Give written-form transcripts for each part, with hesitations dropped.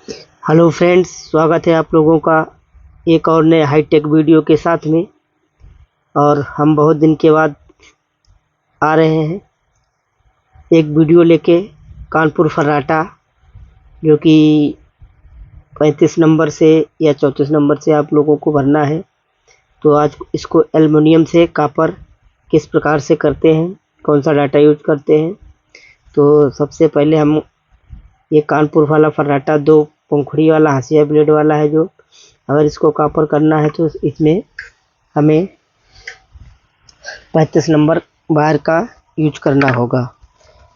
Hello friends, स्वागत है आप लोगों का एक और नए हाईटेक वीडियो के साथ में। और हम बहुत दिन के बाद आ रहे हैं एक वीडियो लेके कानपुर फर्राटा, जो कि 35 नंबर से या 34 नंबर से आप लोगों को भरना है। तो आज इसको एल्युमिनियम से कापर किस प्रकार से करते हैं, कौन सा डाटा यूज करते हैं। तो सबसे पहले हम ये कानपुर वाला फर्राटा 2 पंखुड़ी वाला हाशिया ब्लेड वाला है। जो अगर इसको कापर करना है तो इसमें हमें 35 नंबर वायर का यूज करना होगा।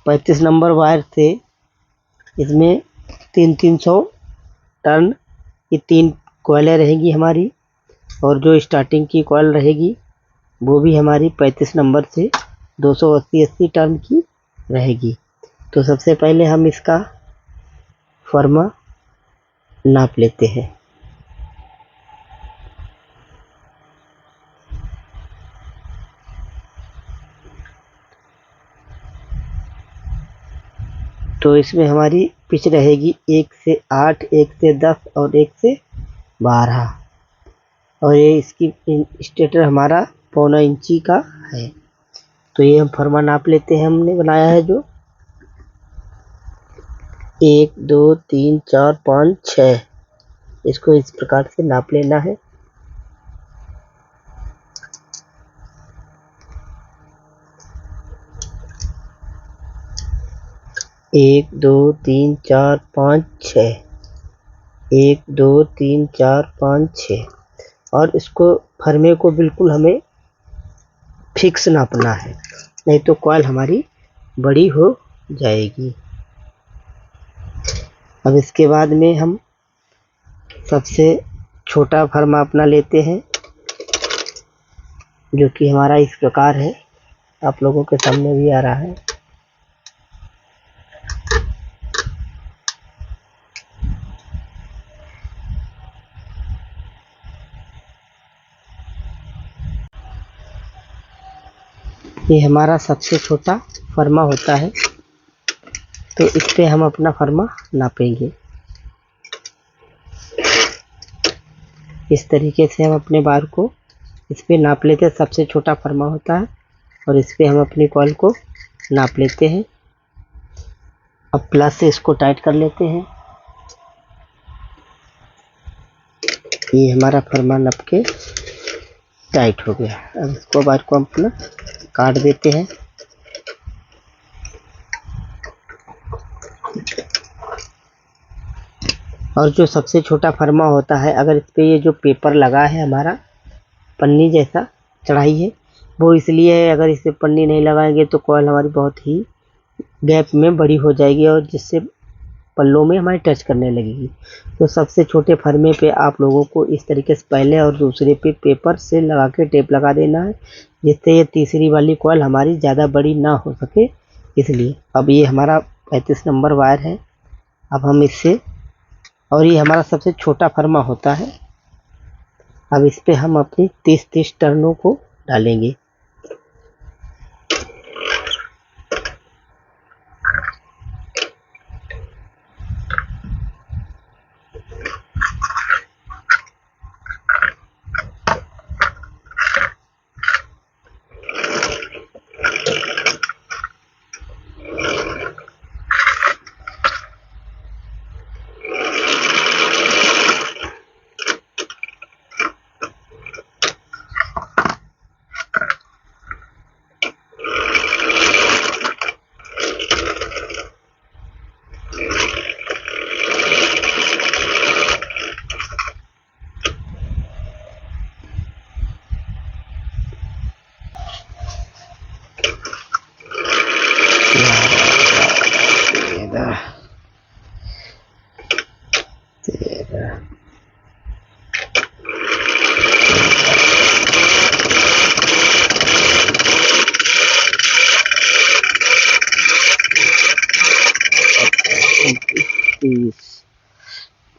35 नंबर वायर से इसमें 300 टर्न की 3 कॉइलें रहेगी हमारी, और जो स्टार्टिंग की कॉइल रहेगी वो भी हमारी 35 नंबर से 280 टर्न की रहेगी। तो सबसे पहले हम इसका फर्मा नाप लेते हैं। तो इसमें हमारी पिच रहेगी 1 से 8, 1 से 10 और 1 से 12। और ये इसकी स्टेटर हमारा 1.25 इंची का है। तो ये हम फर्मा नाप लेते हैं। हमने बनाया है जो 1 2 3 4 5 6, इसको इस प्रकार से नाप लेना है। एक दो तीन चार पाँच छः, 1 2 3 4 5 6। और इसको फर्मे को बिल्कुल हमें फिक्स नापना है, नहीं तो कॉइल हमारी बड़ी हो जाएगी। अब इसके बाद में हम सबसे छोटा फर्मा अपना लेते हैं, जो कि हमारा इस प्रकार है, आप लोगों के सामने भी आ रहा है। ये हमारा सबसे छोटा फर्मा होता है। तो इस पे हम अपना फर्मा नापेंगे। इस तरीके से हम अपने बार को इस पे नाप लेते हैं। सबसे छोटा फर्मा होता है और इस पे हम अपनी कॉइल को नाप लेते हैं। अब प्लस से इसको टाइट कर लेते हैं। ये हमारा फर्मा नप के टाइट हो गया। अब इसको बार को हम अपना काट देते हैं। और जो सबसे छोटा फर्मा होता है, अगर इस पे ये जो पेपर लगा है हमारा पन्नी जैसा चढ़ाई है, वो इसलिए है, अगर इस पे पन्नी नहीं लगाएंगे तो कॉइल हमारी बहुत ही गैप में बड़ी हो जाएगी और जिससे पल्लों में हमारी टच करने लगेगी। तो सबसे छोटे फर्मे पे आप लोगों को इस तरीके से पहले और दूसरे पे पेपर से लगा के टेप लगा देना है, जिससे ये तीसरी वाली कॉइल हमारी ज़्यादा बड़ी ना हो सके इसलिए। अब ये हमारा 35 नंबर वायर है। अब हम इससे, और ये हमारा सबसे छोटा फर्मा होता है, अब इस पे हम अपनी 30 टर्नों को डालेंगे।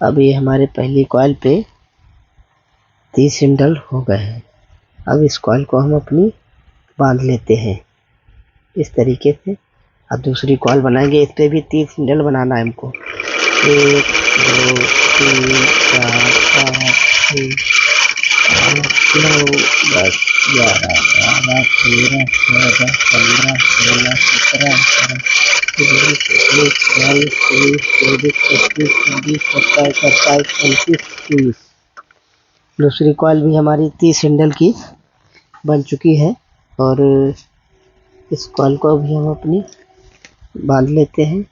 अब ये हमारे पहली कॉइल पे 30 सिंडल हो गए हैं। अब इस कॉइल को हम अपनी बांध लेते हैं इस तरीके से। अब दूसरी कॉइल बनाएंगे, इस पे भी 30 सिंडल बनाना है हमको। 1 2 3 4 5 6 8 9 10 11 12 13 14 15 16 17 18 19 20 21 22 23 24 25 26 27 28 29 30। दूसरी कॉइल भी हमारी 30 हैंडल की बन चुकी है और इस कॉइल को भी हम अपनी बांध लेते हैं।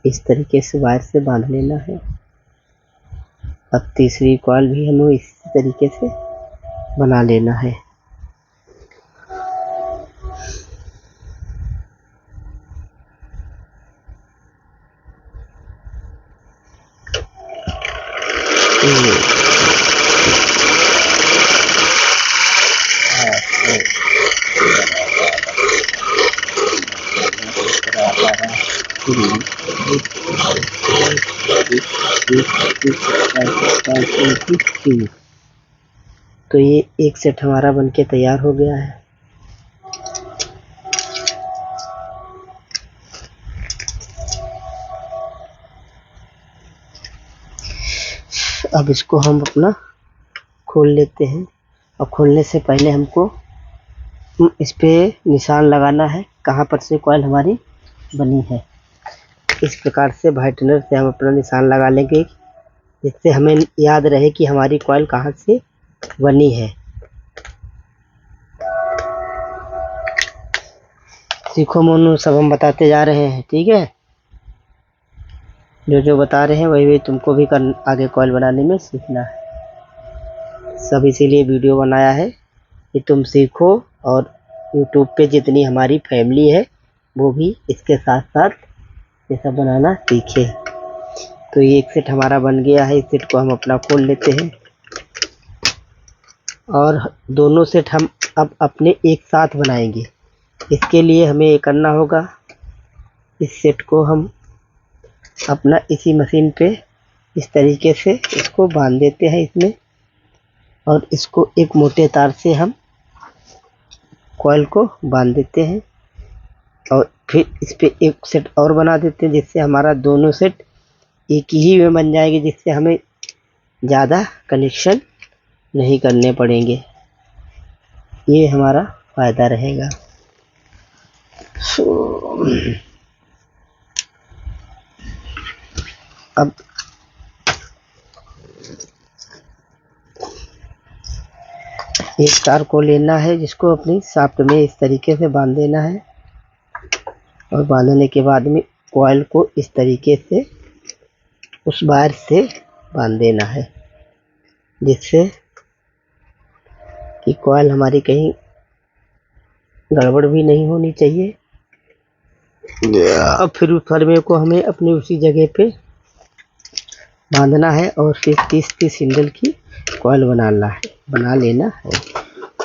इस तरीके से वायर से बांध लेना है। अब तीसरी कॉइल भी हमें इसी तरीके से बना लेना है। तो ये एक सेट हमारा बनके तैयार हो गया है। अब इसको हम अपना खोल लेते हैं और खोलने से पहले हमको इस पे निशान लगाना है कहाँ पर से कॉइल हमारी बनी है। इस प्रकार से व्हाइटनर से हम अपना निशान लगा लेंगे जिससे हमें याद रहे कि हमारी कॉइल कहाँ से बनी है। सीखो मोनू, सब हम बताते जा रहे हैं, ठीक है। जो जो बता रहे हैं वही वही तुमको भी आगे कॉइल बनाने में सीखना है। सब इसीलिए वीडियो बनाया है कि तुम सीखो और यूट्यूब पे जितनी हमारी फैमिली है वो भी इसके साथ साथ ये सब बनाना सीखे। तो ये एक सेट हमारा बन गया है। इस सेट को हम अपना खोल लेते हैं और दोनों सेट हम अब अपने एक साथ बनाएंगे। इसके लिए हमें ये करना होगा, इस सेट को हम अपना इसी मशीन पे इस तरीके से इसको बांध देते हैं इसमें और इसको एक मोटे तार से हम कॉइल को बांध देते हैं और फिर इस पे एक सेट और बना देते हैं जिससे हमारा दोनों सेट एक ही में बन जाएंगे, जिससे हमें ज़्यादा कनेक्शन नहीं करने पड़ेंगे। ये हमारा फ़ायदा रहेगा। अब एक तार को लेना है जिसको अपनी शाफ्ट में इस तरीके से बांध देना है और बांधने के बाद में कॉइल को इस तरीके से उस वायर से बांध देना है जिससे कि कॉइल हमारी कहीं गड़बड़ भी नहीं होनी चाहिए। अब फिर उस फरमे को हमें अपनी उसी जगह पे बांधना है और फिर 30 हैंडल की कॉइल बना लेना है।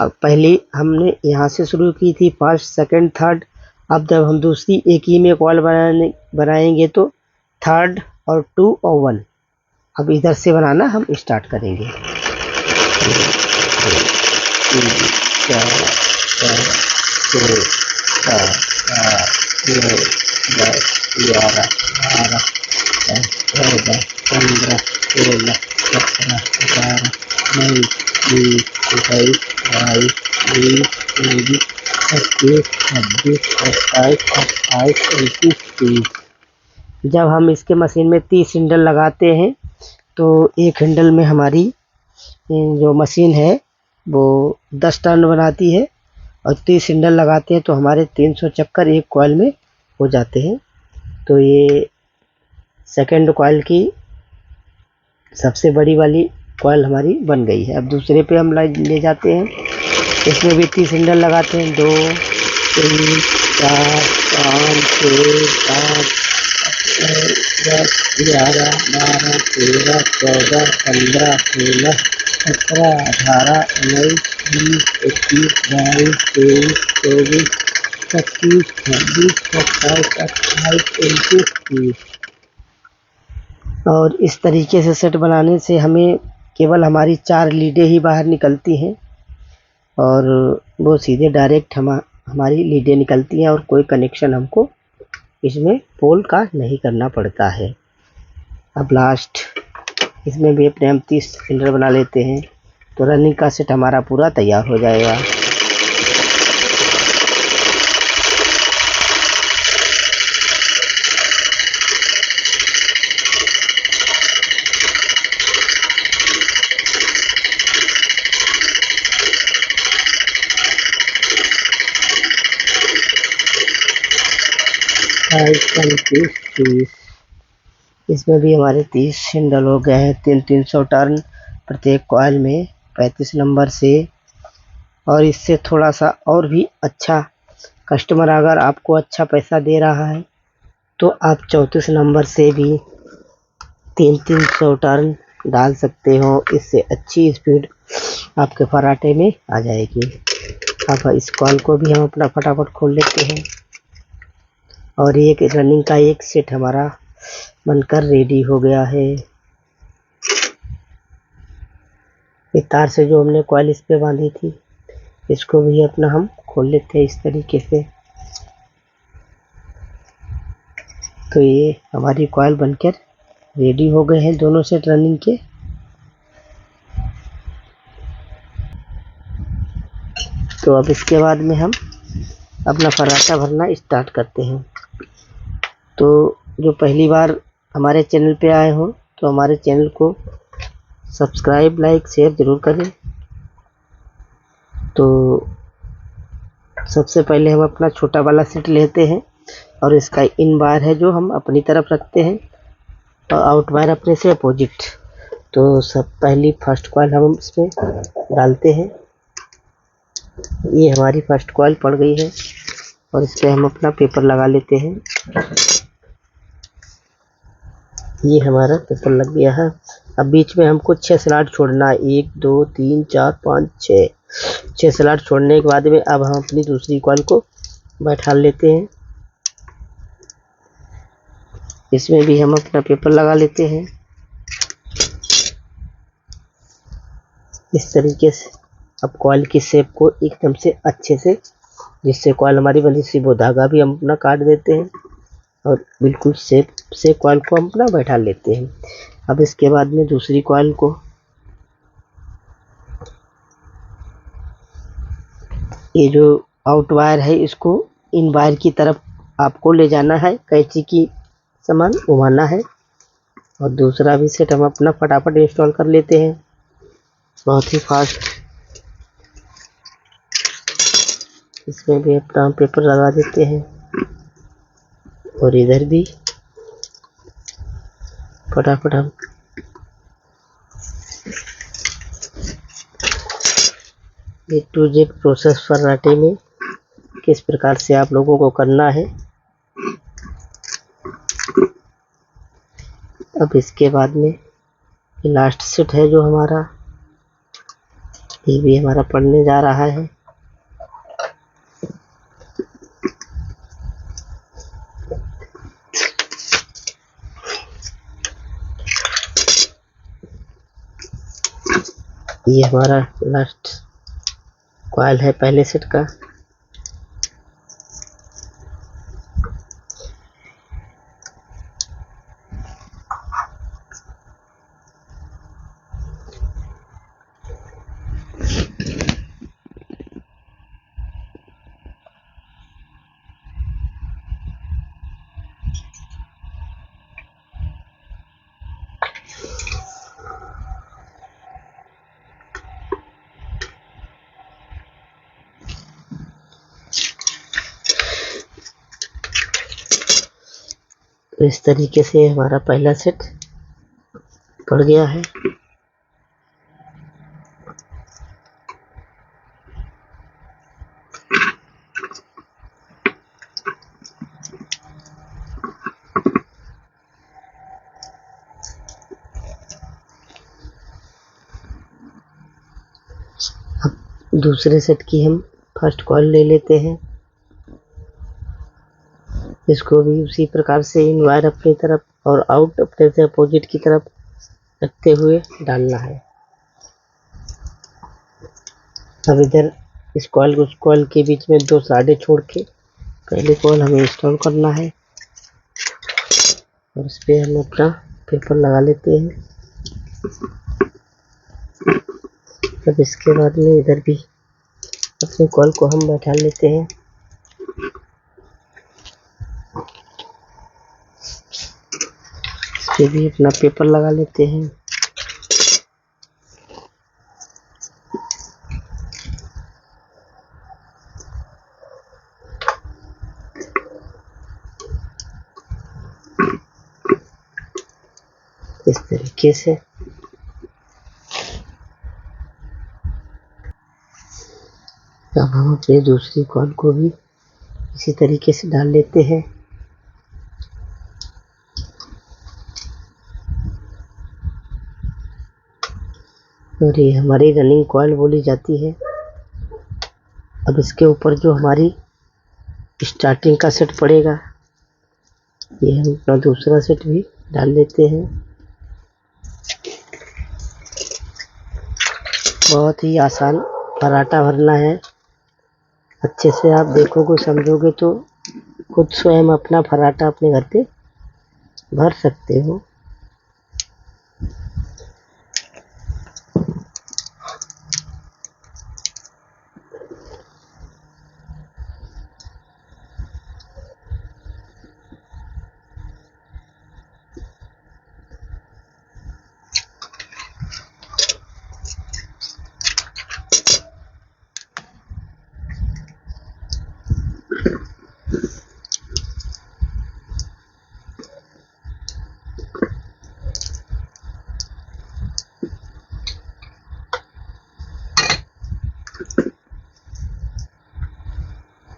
अब पहले हमने यहाँ से शुरू की थी, फर्स्ट सेकंड थर्ड। अब जब हम दूसरी एक ही में कॉइल बनाएंगे तो थर्ड और 2 और 1। अब इधर से बनाना हम स्टार्ट करेंगे। 3 4 5 6 7 8 9 10 11 12 14 15 16 17 18 19 20 21 22 23 24 25 26 27 28 29 30। जब हम इसके मशीन में 30 हैंडल लगाते हैं तो एक हैंडल में हमारी जो मशीन है वो 10 टर्न बनाती है और 30 हैंडल लगाते हैं तो हमारे 300 चक्कर एक कॉइल में हो जाते हैं। तो ये सेकंड कॉइल की सबसे बड़ी वाली कॉइल हमारी बन गई है। अब दूसरे पे हम ले जाते हैं, इसमें भी 30 हैंडल लगाते हैं। 2 3 4 5 6 7 10 11 12 13 14 15 16 17 18 19 20 21 22 23 24 25 26 27 28 29 30। और इस तरीके से सेट बनाने से हमें केवल हमारी 4 लीडें ही बाहर निकलती हैं और वो सीधे डायरेक्ट हमारी लीडें निकलती हैं और कोई कनेक्शन हमको इसमें पोल का नहीं करना पड़ता है। अब लास्ट इसमें भी अपने हम 30 सिलेंडर बना लेते हैं तो रनिंग का सेट हमारा पूरा तैयार हो जाएगा। इसमें भी हमारे 30 सिंडल हो गए हैं। 300 टर्न प्रत्येक कॉइल में 35 नंबर से। और इससे थोड़ा सा और भी अच्छा कस्टमर अगर आपको अच्छा पैसा दे रहा है तो आप 34 नंबर से भी 300 टर्न डाल सकते हो। इससे अच्छी स्पीड आपके फराटे में आ जाएगी। अब इस कॉइल को भी हम अपना फटाफट खोल लेते हैं और एक रनिंग का एक सेट हमारा बनकर रेडी हो गया है। ये तार से जो हमने कॉइल इस पे बांधी थी इसको भी अपना हम खोल लेते हैं इस तरीके से। तो ये हमारी कॉइल बनकर रेडी हो गए हैं दोनों सेट रनिंग के। तो अब इसके बाद में हम अपना फर्राटा भरना स्टार्ट करते हैं। तो जो पहली बार हमारे चैनल पे आए हो तो हमारे चैनल को सब्सक्राइब लाइक शेयर ज़रूर करें। तो सबसे पहले हम अपना छोटा वाला सेट लेते हैं और इसका इन वायर है जो हम अपनी तरफ रखते हैं और आउट वायर अपने से अपोजिट। तो सब पहली फर्स्ट कॉइल हम इसमें डालते हैं। ये हमारी फर्स्ट कॉइल पड़ गई है और इस पर हम अपना पेपर लगा लेते हैं। ये हमारा पेपर लग गया है। अब बीच में हमको 6 स्लॉट छोड़ना है। 1 2 3 4 5 6 स्लॉट छोड़ने के बाद में अब हम अपनी दूसरी कॉइल को बैठा लेते हैं। इसमें भी हम अपना पेपर लगा लेते हैं इस तरीके से। अब कॉइल की शेप को एकदम से अच्छे से, जिससे कॉइल हमारी बनी सी, वो धागा भी हम अपना काट देते हैं और बिल्कुल शेप से कॉइल को हम अपना बैठा लेते हैं। अब इसके बाद में दूसरी कॉइल को ये जो आउट वायर है इसको इन वायर की तरफ आपको ले जाना है, कैंची की समान घुमाना है। और दूसरा भी सेट हम अपना फटाफट इंस्टॉल कर लेते हैं बहुत ही फास्ट। इसमें भी अपना हम पेपर लगा देते हैं और इधर भी फटाफट हम A to Z प्रोसेस फर्राटे में किस प्रकार से आप लोगों को करना है। अब इसके बाद में लास्ट सेट है जो हमारा, ये भी हमारा पड़ने जा रहा है। ये हमारा लास्ट कॉइल है पहले सेट का। तो इस तरीके से हमारा पहला सेट पड़ गया है। अब दूसरे सेट की हम फर्स्ट कॉइल ले लेते हैं। इसको भी उसी प्रकार से इन वायर अपनी तरफ और आउट अपने से अपोजिट की तरफ रखते हुए डालना है। अब इधर इस कॉइल को उस कॉइल के बीच में 2 साइडें छोड़ के पहले कॉइल हमें इंस्टॉल करना है और इस पर हम अपना पेपर लगा लेते हैं। अब इसके बाद में इधर भी अपने कॉइल को हम बैठा लेते हैं। इस पर भी अपना पेपर लगा लेते हैं। इस तरीके से अब हम अपनी दूसरी कॉइल को भी इसी तरीके से डाल लेते हैं। और ये हमारी रनिंग कॉइल बोली जाती है। अब इसके ऊपर जो हमारी स्टार्टिंग का सेट पड़ेगा, ये हम अपना दूसरा सेट भी डाल लेते हैं। बहुत ही आसान फर्राटा भरना है। अच्छे से आप देखोगे समझोगे तो खुद स्वयं अपना फर्राटा अपने घर पे भर सकते हो।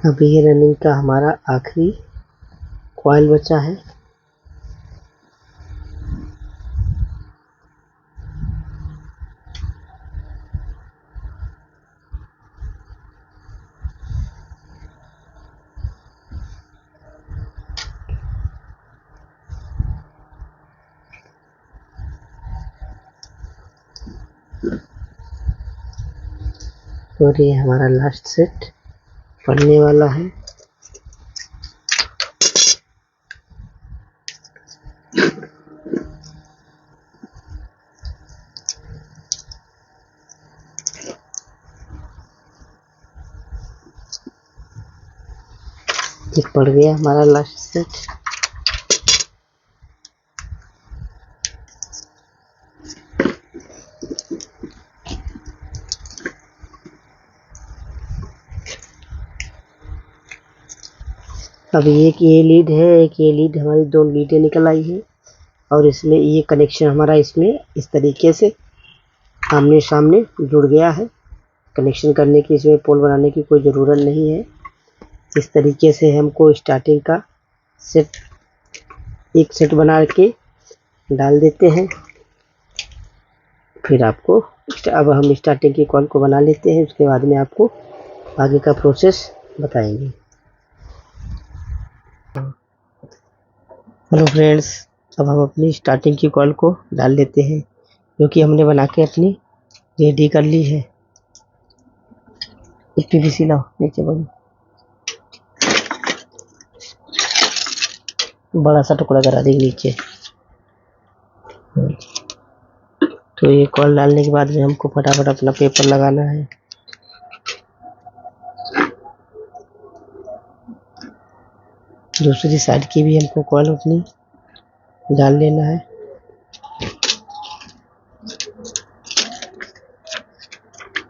अभी ये रनिंग का हमारा आखिरी कॉइल बचा है। और ये हमारा लास्ट सेट पड़ने वाला है। ये पड़ गया हमारा लास्ट सेट। अब एक ये लीड है, एक ये लीड, हमारी 2 लीडें निकल आई है और इसमें ये कनेक्शन हमारा इसमें इस तरीके से आमने सामने जुड़ गया है। कनेक्शन करने की, इसमें पोल बनाने की कोई ज़रूरत नहीं है। इस तरीके से हमको स्टार्टिंग का सेट एक सेट बना के डाल देते हैं। फिर आपको अब हम स्टार्टिंग की कॉइल को बना लेते हैं, उसके बाद में आपको आगे का प्रोसेस बताएंगे। हेलो फ्रेंड्स, अब हम अपनी स्टार्टिंग की कॉइल को डाल लेते हैं, जो कि हमने बना के अपनी रेडी कर ली है। एक पीवीसी लाओ, नीचे बड़ी बड़ा सा टुकड़ा करा देंगे नीचे। तो ये कॉइल डालने के बाद में हमको फटाफट अपना पेपर लगाना है। दूसरी साइड की भी हमको कॉइल अपनी डाल लेना है।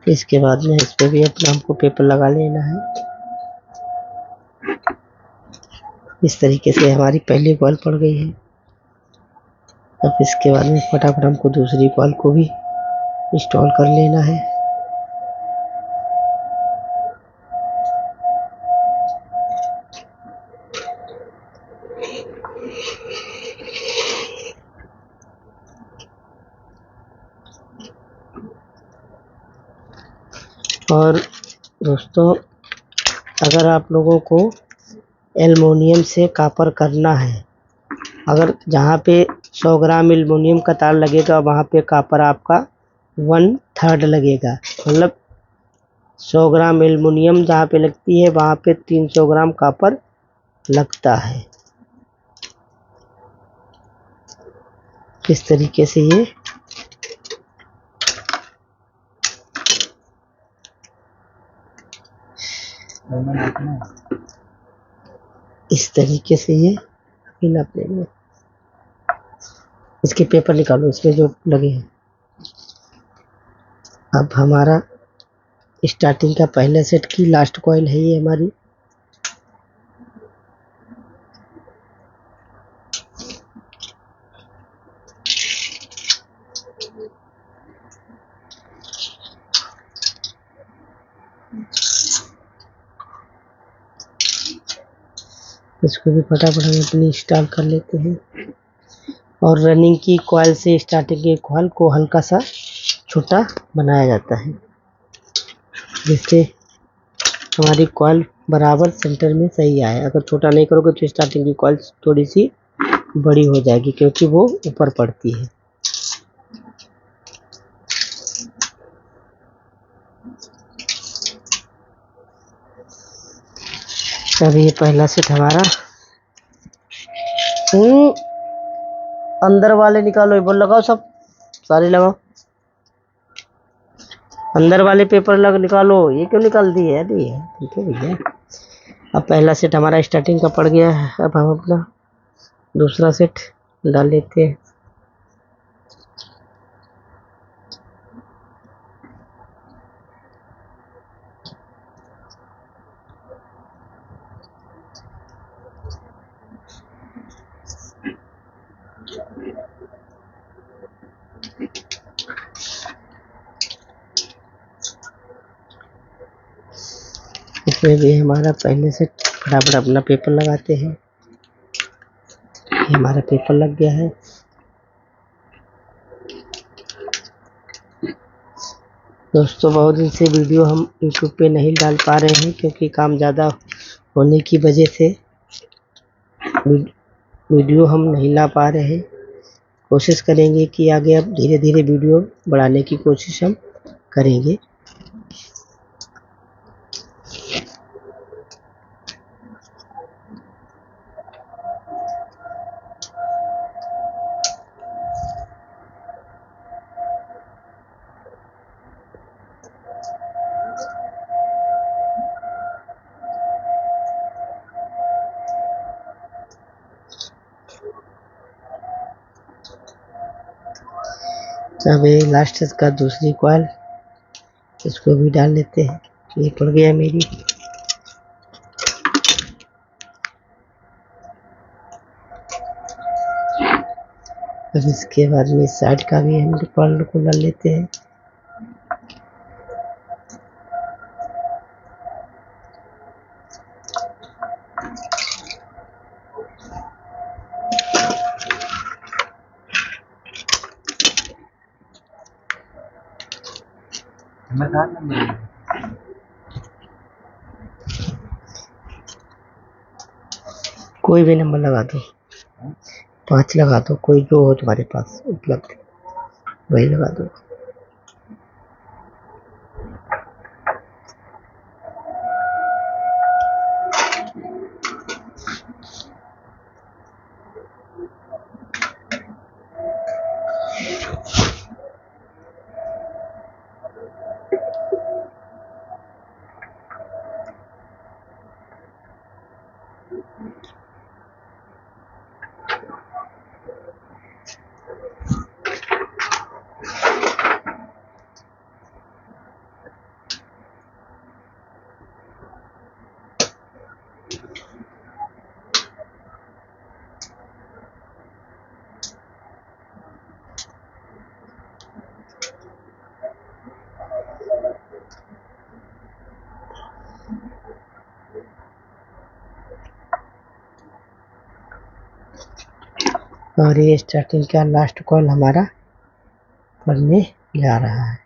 इसके बाद में इस पे भी अपना हमको पेपर लगा लेना है। इस तरीके से हमारी पहली कॉइल पड़ गई है। अब इसके बाद में फटाफट हमको दूसरी कॉइल को भी इंस्टॉल कर लेना है। और दोस्तों, अगर आप लोगों को एल्युमिनियम से कॉपर करना है, अगर जहाँ पे 100 ग्राम एल्युमिनियम का तार लगेगा वहाँ पे कॉपर आपका 1/3 लगेगा, मतलब 100 ग्राम एल्युमिनियम जहाँ पे लगती है वहाँ पे 300 ग्राम कॉपर लगता है। इस तरीके से ये अभी नाप लेंगे। इसके पेपर निकालो, इसमें जो लगे हैं। अब हमारा स्टार्टिंग का पहले सेट की लास्ट कॉइल है ये हमारी। इसको भी फटाफट हम अपनी इंस्टॉल कर लेते हैं। और रनिंग की कॉइल से स्टार्टिंग के कॉइल को हल्का सा छोटा बनाया जाता है, जिससे हमारी कॉइल बराबर सेंटर में सही आए। अगर छोटा नहीं करोगे तो स्टार्टिंग की कॉइल थोड़ी सी बड़ी हो जाएगी, क्योंकि वो ऊपर पड़ती है। अब ये पहला सेट हमारा अंदर वाले निकालो, ये बोल लगाओ, सब सारे लगाओ। अंदर वाले पेपर निकालो। ये क्यों निकाल दिए? अरे ठीक है भैया। अब पहला सेट हमारा स्टार्टिंग का पड़ गया है। अब हम अपना दूसरा सेट डाल लेते हैं। इसमें भी हमारा पहले से फटाफट अपना पेपर लगाते हैं। ये हमारा पेपर लग गया है। दोस्तों, बहुत दिन से वीडियो हम YouTube पे नहीं डाल पा रहे हैं, क्योंकि काम ज़्यादा होने की वजह से वीडियो हम नहीं ला पा रहे हैं। कोशिश करेंगे कि आगे अब धीरे धीरे वीडियो बढ़ाने की कोशिश हम करेंगे। अब ये लास्ट का दूसरी कॉइल, इसको भी डाल लेते हैं। ये पड़ गया मेरी। अब इसके बाद में साइड का भी हम कॉइल को डाल लेते हैं। कोई भी नंबर लगा दो, 5 लगा दो, कोई जो हो तुम्हारे पास उपलब्ध वही लगा दो। और ये स्टार्टिंग का लास्ट कॉल हमारा पढ़ने जा रहा है।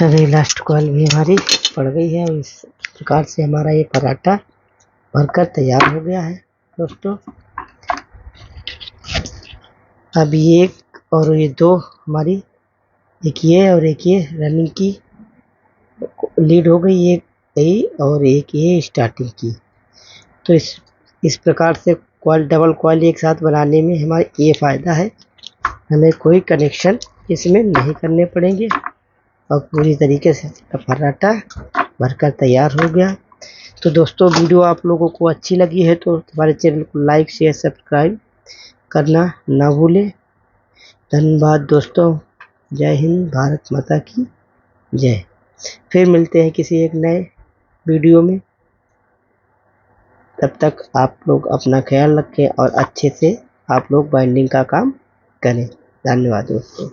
अभी लास्ट कॉइल भी हमारी पड़ गई है। इस प्रकार से हमारा ये पराठा भरकर तैयार हो गया है दोस्तों। अब ये एक और ये दो हमारी, एक ये और एक ये रनिंग की लीड हो गई, एक गई और एक ये स्टार्टिंग की। तो इस प्रकार से कॉइल, डबल कॉइल एक साथ बनाने में हमारा ये फ़ायदा है, हमें कोई कनेक्शन इसमें नहीं करने पड़ेंगे और पूरी तरीके से पराठा भरकर तैयार हो गया। तो दोस्तों वीडियो आप लोगों को अच्छी लगी है तो हमारे चैनल को लाइक शेयर सब्सक्राइब करना ना भूलें। धन्यवाद दोस्तों। जय हिंद, भारत माता की जय। फिर मिलते हैं किसी एक नए वीडियो में। तब तक आप लोग अपना ख्याल रखें और अच्छे से आप लोग बाइंडिंग का काम करें। धन्यवाद दोस्तों।